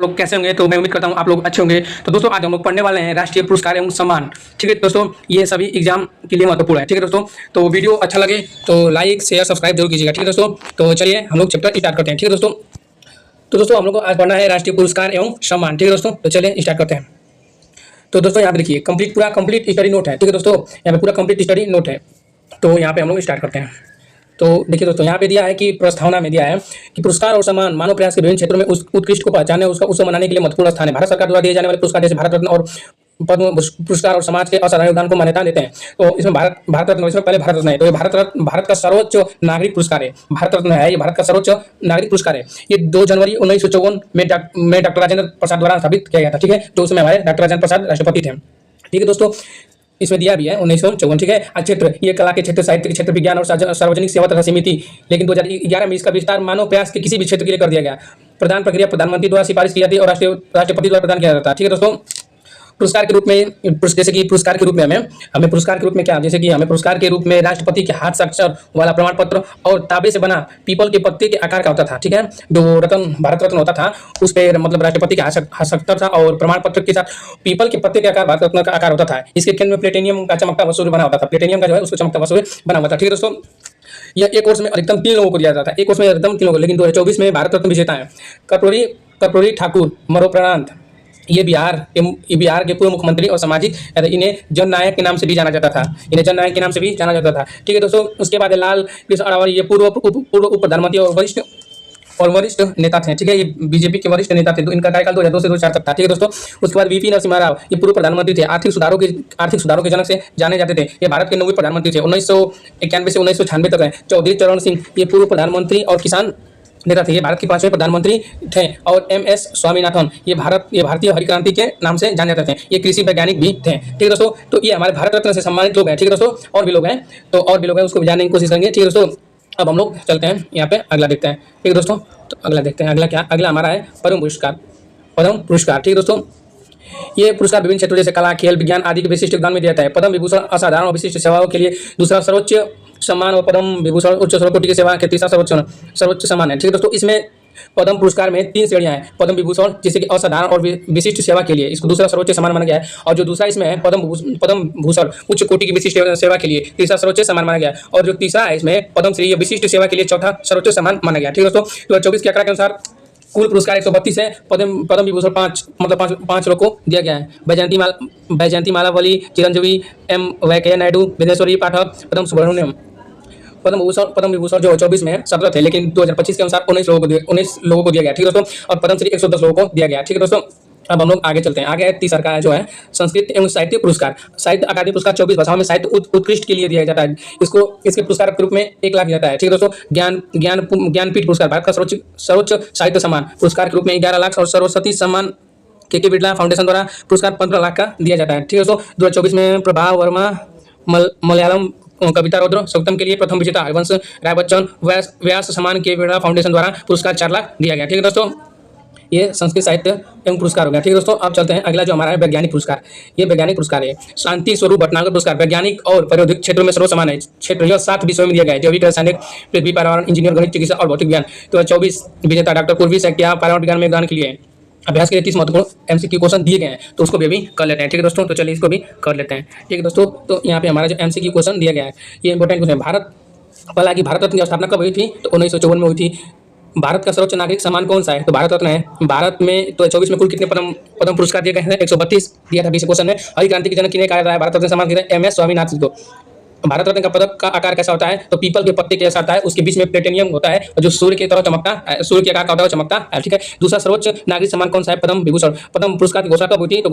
लोग कैसे होंगे। तो मैं उम्मीद करता हूँ आप लोग अच्छे होंगे। तो दोस्तों आज हम लोग पढ़ने वाले हैं राष्ट्रीय पुरस्कार एवं सम्मान। ठीक है दोस्तों, ये सभी एग्जाम के लिए महत्वपूर्ण है। ठीक है दोस्तों, तो वीडियो अच्छा लगे तो लाइक शेयर सब्सक्राइब जरूर कीजिएगा। ठीक है दोस्तों, तो चलिए हम लोग चैप्टर स्टार्ट करते हैं। ठीक है दोस्तों, तो दोस्तों हम लोग को आज पढ़ना है राष्ट्रीय पुरस्कार एवं सम्मान। ठीक है दोस्तों, तो चलिए स्टार्ट करते हैं। तो दोस्तों यहाँ पे देखिए कंप्लीट स्टडी नोट है। ठीक है दोस्तों, यहाँ पे पूरा कंप्लीट स्टडी नोट है। तो यहाँ पे हम लोग स्टार्ट करते हैं। तो देखिए दोस्तों, यहाँ पे दिया है कि प्रस्तावना में दिया है कि पुरस्कार और सम्मान मानव प्रयास के विभिन्न क्षेत्रों में उस उत्कृष्ट को पहचानने उसका उत्सव मनाने के लिए महत्वपूर्ण स्थान है। भारत सरकार द्वारा दिए जाने वाले पुरस्कार जैसे भारत रत्न और पद्म पुरस्कार और समाज के असाधारण योगदान को मान्यता देते हैं। तो इसमें भारत रत्न, इसमें पहले भारत रत्न है। तो ये भारत का सर्वोच्च नागरिक पुरस्कार है। भारत रत्न है, ये भारत का सर्वोच्च नागरिक पुरस्कार है। ये 2 जनवरी 1954 में डॉक्टर राजेंद्र प्रसाद द्वारा स्थापित किया गया था। ठीक है, तो उसमें हमारे डॉक्टर राजेंद्र प्रसाद राष्ट्रपति थे। ठीक है दोस्तों, इसमें दिया भी है 1954। ठीक है, क्षेत्र ये कला के क्षेत्र, साहित्य के क्षेत्र, विज्ञान और सार्वजनिक सेवा तथा सीमित थी, लेकिन 2011 में इसका विस्तार मानव प्रयास के किसी भी क्षेत्र के लिए कर दिया गया। प्रदान प्रक्रिया प्रधानमंत्री द्वारा सिफारिश की जाती है और राष्ट्रपति द्वारा प्रदान किया जाता है। ठीक है दोस्तों, पुरस्कार के रूप में जैसे कि पुरस्कार के रूप में हमें पुरस्कार के रूप में क्या, जैसे कि हमें पुरस्कार के रूप में राष्ट्रपति के हाथ साक्षर वाला प्रमाण पत्र और तांबे से बना पीपल के पत्ते के आकार का होता था। ठीक है, जो रत्न भारत रत्न होता था उस पर मतलब राष्ट्रपति के हाथ साक्षर था और प्रमाण पत्र के साथ पीपल के पत्ते के आकार भारत रत्न का आकार होता था। इसके केंद्र में प्लेटिनियम का चमकता हुआ सूर्य बना होता था। प्लेटिनियम का जो है उसको चमकता हुआ सूर्य बना हुआ था। ठीक है दोस्तों, यह एक कोर्स में अधिकतम 3 लोगों को दिया जाता है। एक कोर्स में अधिकतम 3 लोगों, लेकिन 2024 में भारत रत्न विजेता है कर्पूरी ठाकुर मरणोपरांत ये बिहार के पूर्व मुख्यमंत्री और सामाजिक, इन्हें जननायक के नाम से भी जाना जाता था। ठीक है दोस्तों, उसके बाद लाल कृष्ण अडवाणी, ये पूर्व उप प्रधानमंत्री और वरिष्ठ नेता थे। ठीक है, ये बीजेपी के वरिष्ठ नेता थे। तो इनका कार्यकाल 2002 से 2004 तक था। ठीक है दोस्तों, उसके बाद वीपी नरसिम्हा राव, ये पूर्व प्रधानमंत्री थे। आर्थिक सुधारों के जनक से जाने जाते थे। ये भारत के 9वें प्रधानमंत्री थे। 1991 से 1996 तक है। चौधरी चरण सिंह, ये पूर्व प्रधानमंत्री और किसान नेता थे। ये भारत के 5वें प्रधानमंत्री थे। और MS स्वामीनाथन, ये भारतीय हरित क्रांति के नाम से जाने जाते थे। ये कृषि वैज्ञानिक भी थे। ठीक है दोस्तों, तो ये हमारे भारत रत्न से सम्मानित लोग हैं। ठीक है दोस्तों, और भी लोग हैं, उसको भी जानने की कोशिश करेंगे। ठीक है दोस्तों, अब हम लोग चलते हैं यहाँ पे अगला देखते हैं। ठीक है दोस्तों, तो अगला देखते हैं। अगला हमारा है पद्म पुरस्कार। ठीक है दोस्तों, ये पुरस्कार विभिन्न क्षेत्रों जैसे कला, खेल, विज्ञान आदि के विशिष्ट योगदान में दिया जाता है। पद्म विभूषण असाधारण और विशिष्ट सेवाओं के लिए दूसरा सर्वोच्च सम्मान और पद्म विभूषण उच्च सर्वकोटि की सेवा के तीसरा सर्वोच्च सम्मान है। ठीक है दोस्तों, इसमें पद्म पुरस्कार में 3 श्रेणियां हैं। पद्म विभूषण जिसे कि असाधारण और विशिष्ट सेवा के लिए, इसको दूसरा सर्वोच्च सम्मान माना गया है। और जो दूसरा इसमें है पद्म भूषण उच्च कोटि की विशिष्ट सेवा के लिए तीसरा सर्वोच्च सम्मान माना गया है। और जो तीसरा है इसमें पद्म श्री विशिष्ट सेवा के लिए चौथा सर्वोच्च सम्मान माना गया। ठीक है दोस्तों, 2024 के आंकड़ा के अनुसार कुल पुरस्कार 132 है। पद्म विभूषण 5 लोग को दिया गया है। वैजयंती मालावली, चिरंजीवी, M वेंकैया नायडू, विदेश्वरी पाठक, पद्म सुब्रमण्यम। पद्म विभूषण जो 24 में 17 थे, लेकिन 2025 के अनुसार 19 लोगों को दिया गया। ठीक है दोस्तों, और पद्मश्री 110 लोगों को दिया गया। ठीक है दोस्तों, अब हम लोग आगे चलते हैं। आगे तीसरा का जो है संस्कृत एवं साहित्य पुरस्कार। साहित्य अकादमी पुरस्कार 24 भाषाओं में साहित्य उत्कृष्ट के लिए दिया जाता है। इसके पुरस्कार के रूप में 1 लाख जाता है। ठीक है दोस्तों, ज्ञानपीठ पुरस्कार भारत का सर्वोच्च साहित्य सम्मान पुरस्कार के रूप में 11 लाख और सरस्वती सम्मान के बिरला फाउंडेशन द्वारा पुरस्कार 15 लाख का दिया जाता है। ठीक है दोस्तों, 2024 में प्रभा वर्मा मलयालम कविता रौद्र सप्तम के लिए प्रथम विजेता हरिवंश राय बच्चन व्यास सम्मान के बिरला फाउंडेशन द्वारा पुरस्कार 4 लाख दिया गया। ठीक है दोस्तों, ये संस्कृत साहित्य एवं पुरस्कार हो गया। ठीक है दोस्तों, अब चलते हैं अगला जो हमारा है वैज्ञानिक पुरस्कार। ये वैज्ञानिक पुरस्कार है शांति स्वरूप भटनागर पुरस्कार। वैज्ञानिक और प्रौद्योगिक क्षेत्रों में सर्वसम्मान है। क्षेत्र यह 7 विषयों में दिया गया है। जैविक, रासायनिक, पृथ्वी, पर्यावरण, इंजीनियर, गणित, चिकित्सा और भौतिक विज्ञान। 2024 विजेता डॉक्टर पूर्वी सैकिया पर्यावरण विज्ञान में योगदान के लिए अभ्यास के लिए 30 महत्वपूर्ण MCQ क्वेश्चन दिए गए हैं। तो उसको भी कर लेते हैं। ठीक है दोस्तों, तो चलिए इसको भी कर लेते हैं। ठीक है दोस्तों, तो यहाँ पे हमारा जो MCQ क्वेश्चन दिया गया है ये इंपॉर्टेंट क्वेश्चन है। भारत रत्न की स्थापना कब हुई थी? तो 1954 में हुई थी। भारत का सर्वोच्च नागरिक सम्मान कौन सा है? तो भारत रत्न है। भारत में तो 24 में कुल कितने पद्म पुरस्कार दिए गए हैं? 132 दिया था 20 क्वेश्चन में। हरित क्रांति के जनक किन्हें कहा जाता है? भारत रत्न सम्मान दिया MS स्वामीनाथन को। भारत रत्न का पदक का आकार कैसा होता है? तो पीपल के पत्ते के जैसा होता है। उसके बीच में प्लेटिनियम होता है और जो सूर्य की तरह चमकता है, सूर्य के आकार का होता है, चमकता है। ठीक है, दूसरा सर्वोच्च नागरिक सम्मान कौन सा है? पद्म विभूषण। पद्म पुरस्कार की घोषणा कब हुई थी? तो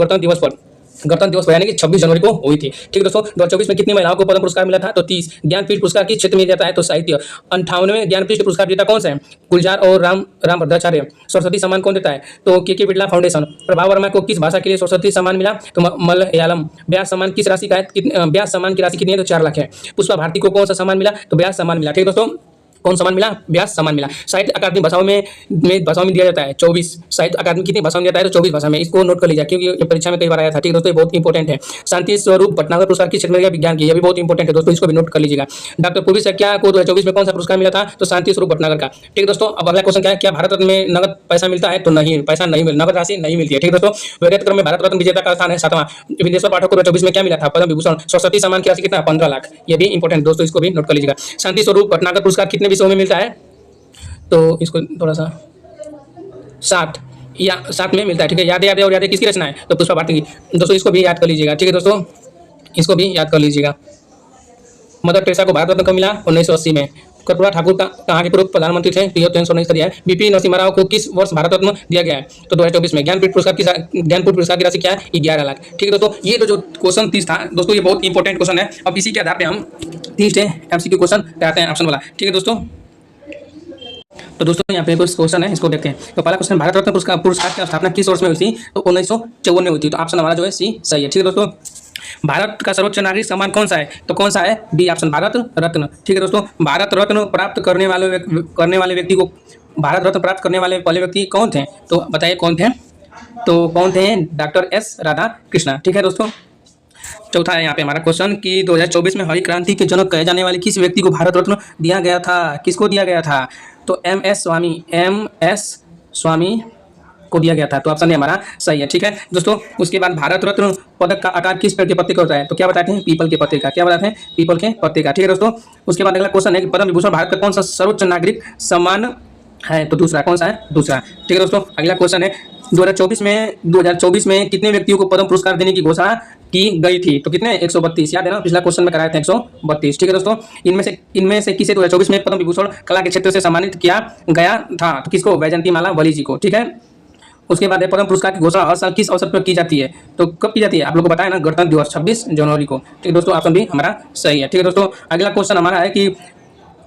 गणतंत्र दिवस यानी कि 26 जनवरी को हुई थी। ठीक है दोस्तों, 2024 में कितनी महिलाओं को पद्म पुरस्कार मिला था? तो 30। ज्ञानपीठ पुरस्कार किस क्षेत्र में जाता है? तो साहित्य। 58वें ज्ञानपीठ पुरस्कार विजेता कौन से हैं? गुलजार और राम भद्राचार्य। सरस्वती सम्मान कौन देता है? तो के बिरला फाउंडेशन। प्रभा वर्मा को किस भाषा के लिए सरस्वती सम्मान मिला? तो मलयालम। व्यास सम्मान किस राशि का है? व्यास सम्मान की राशि कितनी है? तो 4 लाख है। पुष्पा भारती को कौन सा सम्मान मिला? तो व्यास सम्मान मिला। ठीक है दोस्तों, कौन सम्मान मिला? व्यास सम्मान मिला। साहित्य अकादमी भाषाओं में दिया जाता है 24। साहित्य अकादमी कितनी भाषाओं में दिया जाता है? तो 24 भाषा में। इसको नोट कर लीजिए क्योंकि ये परीक्षा में कई बार आया था। ठीक है दोस्तों, ये बहुत इंपॉर्टेंट है। शांति स्वरूप भटनागर पुरस्कार किस क्षेत्र में मिला? विज्ञान की। ये भी बहुत इंपॉर्टेंट है दोस्तों, इसको भी नोट कर लीजिएगा। डॉक्टर पूर्वी सैकिया को 2024 में कौन सा पुरस्कार मिला था? तो शांति स्वरूप भटनागर का। ठीक है दोस्तों, अब अगला क्वेश्चन क्या है? क्या भारत रत्न में नगद पैसा मिलता है? तो नहीं, पैसा नहीं मिलता, नगद राशि नहीं मिलती है। ठीक है दोस्तों, व्यक्तिगत क्रम में भारत रत्न विजेता का स्थान है 7वां। विदेश्वर पाठक को 2024 में क्या मिला था? पद्म विभूषण। सरस्वती सम्मान की राशि कितना? 15 लाख। ये भी इंपॉर्टेंट दोस्तों, इसको भी नोट कर लीजिएगा। शांति स्वरूप भटनागर पुरस्कार कितने विषयों में मिलता है? तो इसको थोड़ा सा 7 में मिलता है। ठीक है, यादें और यादें किसकी रचना है? तो पुष्पा भारती की। दोस्तों इसको भी याद कर लीजिएगा। ठीक है दोस्तों, इसको भी याद कर लीजिएगा। मदर टेरेसा को भारत रत्न कब मिला? 1980 में। कर्पूरा ठाकुर कहाँ के पूर्व प्रधानमंत्री थे? तो ये 1919 का दिया है। बीपी नरसिम्हा राव को किस वर्ष भारत रत्न दिया गया है? तो 2024 में। ज्ञानपीठ पुरस्कार की राशि क्या है? 11 लाख। ठीक है दोस्तों, ये तो जो क्वेश्चन 30 था दोस्तों, ये बहुत इंपॉर्टेंट क्वेश्चन है। अब इसी के आधार पे हम 30 MCQ क्वेश्चन कराते हैं ऑप्शन वाला। ठीक है दोस्तों, तो दोस्तों यहाँ पे कुछ क्वेश्चन है, इसको देखते हैं। तो पहला क्वेश्चन, भारत रत्न पुरस्कार की स्थापना किस वर्ष में हुई थी? तो 1954 में हुई थी। तो ऑप्शन हमारा जो है सी सही है। ठीक है दोस्तों, भारत का सर्वोच्च नागरिक सम्मान कौन सा है? तो कौन सा है? B option, Bharat Ratna. ठीक है दोस्तों, भारत रत्न प्राप्त करने वाले व्यक्ति को, भारत रत्न प्राप्त करने वाले पहले व्यक्ति कौन थे? तो बताइए कौन थे? तो कौन थे? Doctor S Radha Krishna. ठीक है दोस्तों, चौथा है यहाँ पे हमारा क्वेश्चन कि 2024 में हरित क्रांति के जनक कहे जाने वाले किस व्यक्ति को भारत रत्न दिया गया था? किसको दिया गया था? तो एम एस स्वामी को दिया गया था। तो ऑप्शन ए हमारा सही है। ठीक है दोस्तों, उसके बाद भारत रत्न पदक का आकार किस पेड़ के पत्ते का होता है? तो क्या बताते हैं? पीपल के पत्ते का। क्या बताते हैं? पीपल के पत्ते का। ठीक है दोस्तों, उसके बाद अगला क्वेश्चन है कि पद्म विभूषण भारत का कौन सा सर्वोच्च नागरिक सम्मान है? तो दूसरा। कौन सा है? दूसरा। ठीक है दोस्तों, अगला क्वेश्चन है 2024 में कितने व्यक्तियों को पद्म पुरस्कार देने की घोषणा की गई थी? तो कितने? 132। याद है ना, पिछला क्वेश्चन में कराए थे 132। ठीक है दोस्तों, इनमें से किसे 2024 में पद्म विभूषण कला के क्षेत्र से सम्मानित किया गया था? तो किसको? वैजयंती माला वली जी को। ठीक है, उसके बाद पद्म पुरस्कार की घोषणा हर साल किस अवसर पर की जाती है? तो कब की जाती है? आप लोगों को पता है ना, गणतंत्र दिवस 26 जनवरी को। ठीक है दोस्तों, ऑप्शन भी हमारा सही है। ठीक है दोस्तों, अगला क्वेश्चन हमारा है कि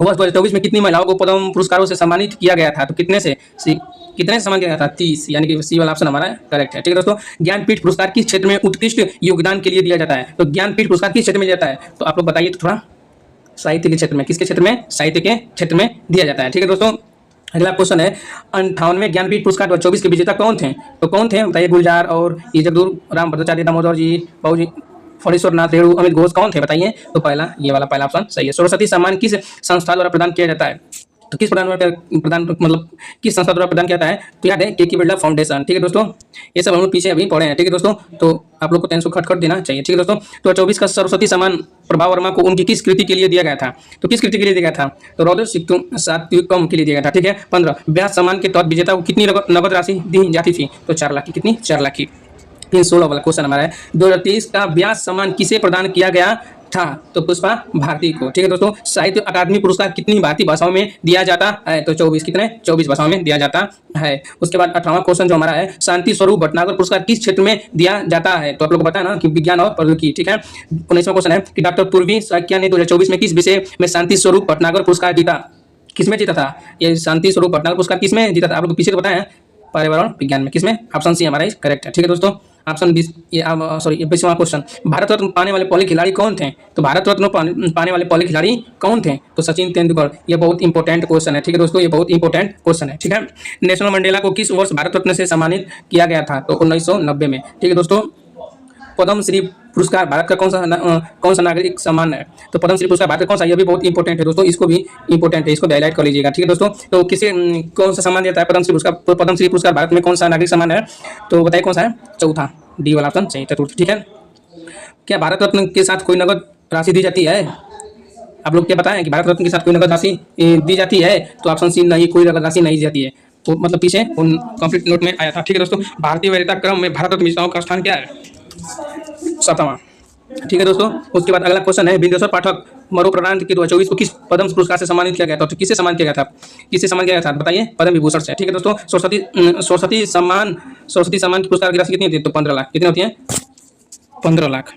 वर्ष 2024 में कितनी महिलाओं को पद्म पुरस्कारों से सम्मानित किया गया था? तो कितने से सम्मान किया गया था? 30, यानी कि सी वाला ऑप्शन हमारा करेक्ट है। ठीक है दोस्तों, ज्ञानपीठ पुरस्कार किस क्षेत्र में उत्कृष्ट योगदान के लिए दिया जाता है? तो ज्ञानपीठ पुरस्कार किस क्षेत्र में जाता है? तो आप लोग बताइए तो थोड़ा। साहित्य के क्षेत्र में। किसके क्षेत्र में? साहित्य के क्षेत्र में दिया जाता है। ठीक है दोस्तों, अगला क्वेश्चन है 58वें ज्ञानपीठ पुरस्कार 2024 के विजेता कौन थे? तो कौन थे बताइए? गुलजार और ये जगदूर राम भट्टाचार्य, दामोदर जी, बाबूजी फणीश्वर नाथ रेणु, अमित घोष कौन थे बताइए? तो पहला, ये वाला पहला ऑप्शन सही है। सरस्वती सम्मान किस संस्था द्वारा प्रदान किया जाता है? तो किस किस संस्था द्वारा प्रदान किया जाता है? तो याद है के बिरला फाउंडेशन। ठीक है दोस्तों, ये सब हम लोग पीछे अभी पढ़े हैं। ठीक है दोस्तों, तो आप लोग को 300 खट देना चाहिए। ठीक है दोस्तों, तो 24 का सरस्वती सम्मान प्रभा वर्मा को उनकी किस कृति के लिए दिया गया था? तो किस कृति के लिए दिया गया था? तो रौद्र सात्विकम के लिए दिया गया था। ठीक है, 15 व्यास सम्मान के तहत विजेता को कितनी नगद राशि दी जाती थी? तो 4 लाख की। कितनी? 4 लाख की। 16 वाला क्वेश्चन हमारा है 2023 का व्यास सम्मान किसे प्रदान किया गया था? तो पुष्पा भारती को। ठीक है दोस्तों, साहित्य अकादमी पुरस्कार कितनी भारतीय भाषाओं में दिया जाता है? तो 24। कितने? 24 भाषाओं में दिया जाता है। उसके बाद 18वां क्वेश्चन जो हमारा है, शांति स्वरूप भटनागर पुरस्कार किस क्षेत्र में दिया जाता है? तो आप लोग को पता है ना कि विज्ञान और प्रौद्योगिकी। ठीक है, 19वां क्वेश्चन है कि डॉक्टर पूर्वी सैकिया ने 2024 में किस विषय में शांति स्वरूप भटनागर पुरस्कार जीता? किसमें जीता था? ये शांति स्वरूप भटनागर पुरस्कार किसमें जीता था? आप लोग पीछे तो बताया है, पर्यावरण विज्ञान में। किसमें? ऑप्शन सी हमारा करेक्ट है। ठीक है दोस्तों, ऑप्शन 20 ये 20वां क्वेश्चन, भारत रत्न पाने वाले पहले खिलाड़ी कौन थे? तो भारत रत्न पाने वाले पहले खिलाड़ी कौन थे? तो सचिन तेंदुलकर। ये बहुत इंपॉर्टेंट क्वेश्चन है। ठीक है दोस्तों, ये बहुत इंपॉर्टेंट क्वेश्चन है। ठीक है, नेशनल मंडेला को किस वर्ष भारत रत्न से सम्मानित किया गया था? तो 1990 में। ठीक है दोस्तों, पद्म श्री पुरस्कार भारत का कौन सा नागरिक सम्मान है? तो पद्म श्री पुरस्कार भारत का कौन सा? ये भी बहुत इंपॉर्टेंट है दोस्तों, इसको भी इंपॉर्टेंट है, इसको भी हाईलाइट कर लीजिएगा। ठीक है दोस्तों, तो किसे कौन सा सम्मान देता है पद्म श्री पुरस्कार? तो पद्म श्री पुरस्कार भारत में कौन सा नागरिक सम्मान है? तो बताइए कौन सा है? चौथा, डी वाला ऑप्शन चाहिए, चतुर्थ। ठीक है, क्या भारत रत्न के साथ कोई नगद राशि दी जाती है? आप लोग क्या बताएं कि भारत रत्न के साथ कोई नगद राशि दी जाती है? तो ऑप्शन सी नहीं, कोई नगद राशि नहीं दी जाती है। तो मतलब पीछे उन कंप्लीट नोट में आया था। ठीक है दोस्तों, भारतीय वरीयता क्रम में भारत रत्न विजेताओं का स्थान क्या है? 7वां। ठीक है दोस्तों, उसके बाद अगला क्वेश्चन है विदेश्वर पाठक मरणोपरांत के 2024 को किस पद्म पुरस्कार से सम्मानित किया गया था? तो किससे सम्मान किया गया था? किससे सम्मान किया गया था बताइए? पद्म विभूषण से। ठीक है दोस्तों, सरस्वती सम्मान की पुरस्कार की राशि कितनी होती है? तो 15 लाख। कितनी होती है? 15 लाख।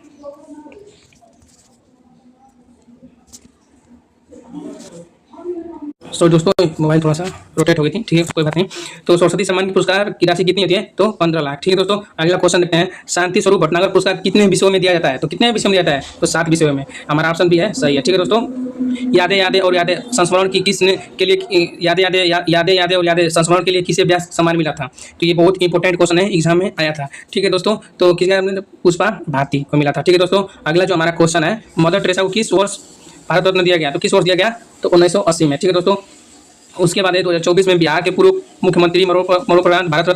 सो दोस्तों मोबाइल थोड़ा सा रोटेट हो गई थी, ठीक है, कोई बात नहीं। तो सरस्वती सम्मान की पुरस्कार की राशि कितनी होती है? तो 15 लाख। ठीक है दोस्तों, अगला क्वेश्चन देखते हैं। शांति स्वरूप भटनागर पुरस्कार कितने विषयों में दिया जाता है? तो कितने विषयों में दिया जाता है? तो 7 विषयों में। हमारा ऑप्शन भी है सही है। ठीक है दोस्तों, यादें यादें और यादें संस्मरण की किसने के लिए यादें यादें यादें यादें और यादें संस्मरण के लिए किसे व्यास सम्मान मिला था? तो ये बहुत इंपॉर्टेंट क्वेश्चन है, एग्जाम में आया था। ठीक है दोस्तों, तो किसने? पुष्पा भारती को मिला था। ठीक है दोस्तों, अगला जो हमारा क्वेश्चन है, मदर टेरेसा को किस वर्ष भारत रत्न दिया गया? तो किस वर्ष दिया गया? तो 1980 में। ठीक है दोस्तों, उसके बाद 2024 में बिहार के पूर्व मुख्यमंत्री मरणोपरांत भारत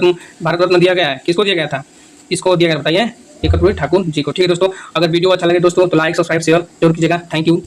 रत्न दिया गया है। किसको दिया गया था? इसको दिया गया, बताइए? कर्पूरी ठाकुर जी को। ठीक है दोस्तों, अगर वीडियो अच्छा लगे दोस्तों तो लाइक सब्सक्राइब शेयर जरूर कीजिएगा। Thank you.